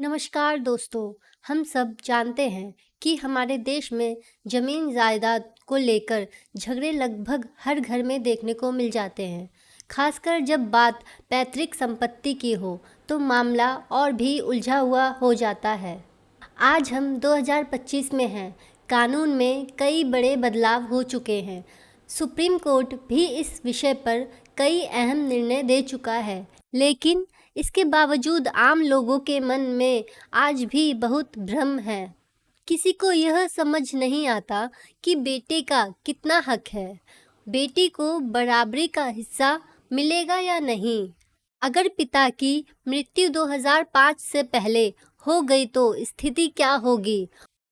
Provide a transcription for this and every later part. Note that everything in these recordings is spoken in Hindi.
नमस्कार दोस्तों। हम सब जानते हैं कि हमारे देश में ज़मीन जायदाद को लेकर झगड़े लगभग हर घर में देखने को मिल जाते हैं। खासकर जब बात पैतृक संपत्ति की हो तो मामला और भी उलझा हुआ हो जाता है। आज हम 2025 में हैं। कानून में कई बड़े बदलाव हो चुके हैं। सुप्रीम कोर्ट भी इस विषय पर कई अहम निर्णय दे चुका है, लेकिन इसके बावजूद आम लोगों के मन में आज भी बहुत भ्रम है। किसी को यह समझ नहीं आता कि बेटे का कितना हक है, बेटी को बराबरी का हिस्सा मिलेगा या नहीं। अगर पिता की मृत्यु 2005 से पहले हो गई तो स्थिति क्या होगी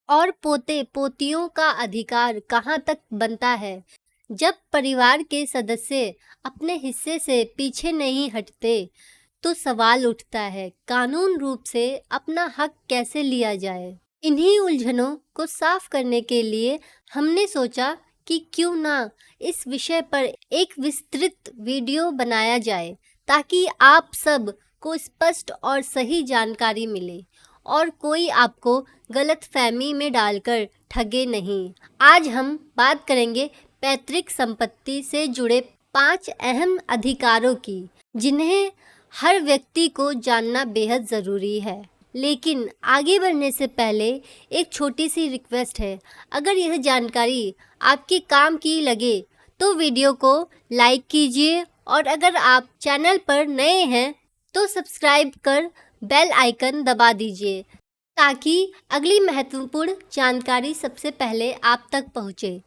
और पोते पोतियों का अधिकार कहाँ तक बनता है। जब परिवार के सदस्य अपने हिस्से से पीछे नहीं हटते तो सवाल उठता है, कानून रूप से अपना हक कैसे लिया जाए। इन्हीं उलझनों को साफ करने के लिए हमने सोचा कि क्यों ना इस विषय पर एक विस्तृत वीडियो बनाया जाए, ताकि आप सब को स्पष्ट और सही जानकारी मिले और कोई आपको गलतफहमी में डालकर ठगे नहीं। आज हम बात करेंगे पैतृक संपत्ति से जुड़े 5 अहम अधिकारों की, जिन्हें हर व्यक्ति को जानना बेहद ज़रूरी है। लेकिन आगे बढ़ने से पहले एक छोटी सी रिक्वेस्ट है। अगर यह जानकारी आपके काम की लगे तो वीडियो को लाइक कीजिए, और अगर आप चैनल पर नए हैं तो सब्सक्राइब कर बेल आइकन दबा दीजिए, ताकि अगली महत्वपूर्ण जानकारी सबसे पहले आप तक पहुंचे।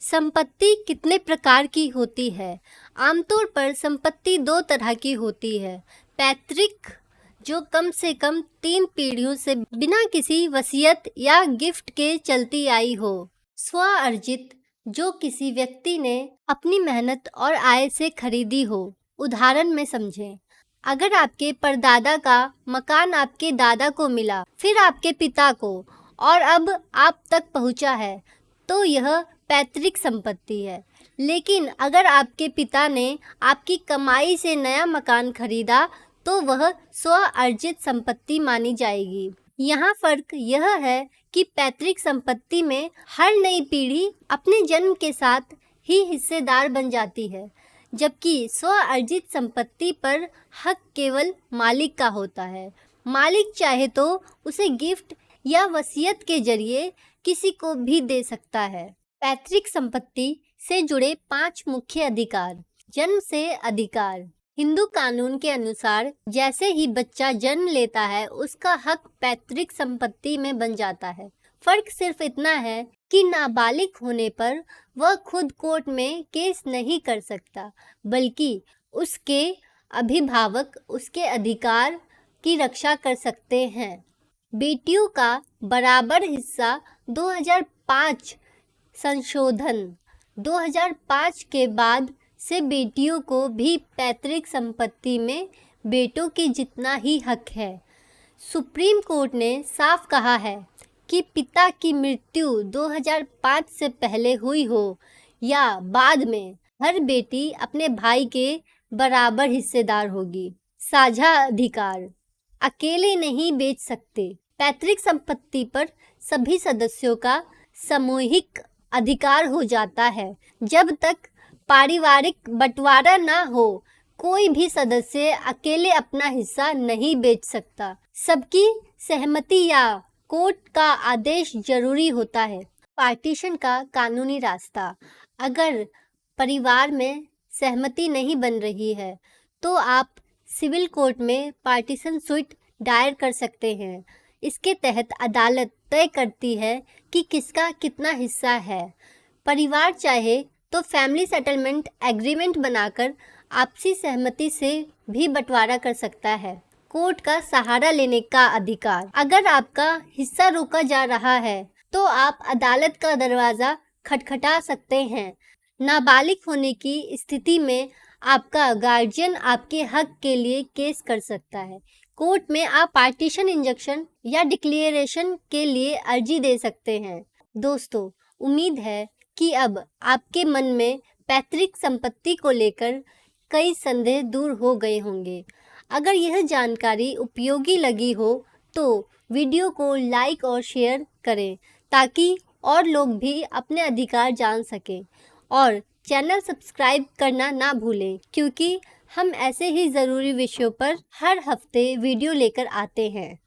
संपत्ति कितने प्रकार की होती है? आमतौर पर संपत्ति 2 तरह की होती है। पैतृक, जो कम से कम 3 पीढ़ियों से बिना किसी वसीयत या गिफ्ट के चलती आई हो। स्व अर्जित, जो किसी व्यक्ति ने अपनी मेहनत और आय से खरीदी हो। उदाहरण में समझें, अगर आपके परदादा का मकान आपके दादा को मिला, फिर आपके पिता को, और अब आप तक पहुंचा है, तो यह पैतृक संपत्ति है। लेकिन अगर आपके पिता ने आपकी कमाई से नया मकान खरीदा तो वह स्व अर्जित संपत्ति मानी जाएगी। यहाँ फर्क यह है कि पैतृक संपत्ति में हर नई पीढ़ी अपने जन्म के साथ ही हिस्सेदार बन जाती है, जबकि स्व अर्जित संपत्ति पर हक केवल मालिक का होता है। मालिक चाहे तो उसे गिफ्ट या वसीयत के जरिए किसी को भी दे सकता है। पैतृक संपत्ति से जुड़े 5 मुख्य अधिकार। जन्म से अधिकार। हिंदू कानून के अनुसार जैसे ही बच्चा जन्म लेता है, उसका हक पैतृक संपत्ति में बन जाता है। फर्क सिर्फ इतना है कि नाबालिग होने पर वह खुद कोर्ट में केस नहीं कर सकता, बल्कि उसके अभिभावक उसके अधिकार की रक्षा कर सकते हैं। बेटियों का बराबर हिस्सा 2005 संशोधन 2005 के बाद से बेटियों को भी पैतृक संपत्ति में बेटों के जितना ही हक है। सुप्रीम कोर्ट ने साफ कहा है कि पिता की मृत्यु 2005 से पहले हुई हो या बाद में, हर बेटी अपने भाई के बराबर हिस्सेदार होगी। साझा अधिकार। अकेले नहीं बेच सकते। पैतृक संपत्ति पर सभी सदस्यों का सामूहिक अधिकार हो जाता है। जब तक पारिवारिक बंटवारा ना हो, कोई भी सदस्य अकेले अपना हिस्सा नहीं बेच सकता। सबकी सहमति या कोर्ट का आदेश जरूरी होता है। पार्टीशन का कानूनी रास्ता। अगर परिवार में सहमति नहीं बन रही है तो आप सिविल कोर्ट में पार्टीशन सूट दायर कर सकते हैं। इसके तहत अदालत तय करती है कि किसका कितना हिस्सा है। परिवार चाहे तो फैमिली सेटलमेंट एग्रीमेंट बनाकर आपसी सहमति से भी बंटवारा कर सकता है। कोर्ट का सहारा लेने का अधिकार। अगर आपका हिस्सा रोका जा रहा है तो आप अदालत का दरवाज़ा खटखटा सकते हैं। नाबालिग होने की स्थिति में आपका गार्जियन आपके हक के लिए केस कर सकता है। कोर्ट में आप पार्टीशन इंजंक्शन या डिक्लेरेशन के लिए अर्जी दे सकते हैं। दोस्तों, उम्मीद है कि अब आपके मन में पैतृक संपत्ति को लेकर कई संदेह दूर हो गए होंगे। अगर यह जानकारी उपयोगी लगी हो तो वीडियो को लाइक और शेयर करें ताकि और लोग भी अपने अधिकार जान सकें। और चैनल सब्सक्राइब करना ना भूलें, क्योंकि हम ऐसे ही ज़रूरी विषयों पर हर हफ्ते वीडियो लेकर आते हैं।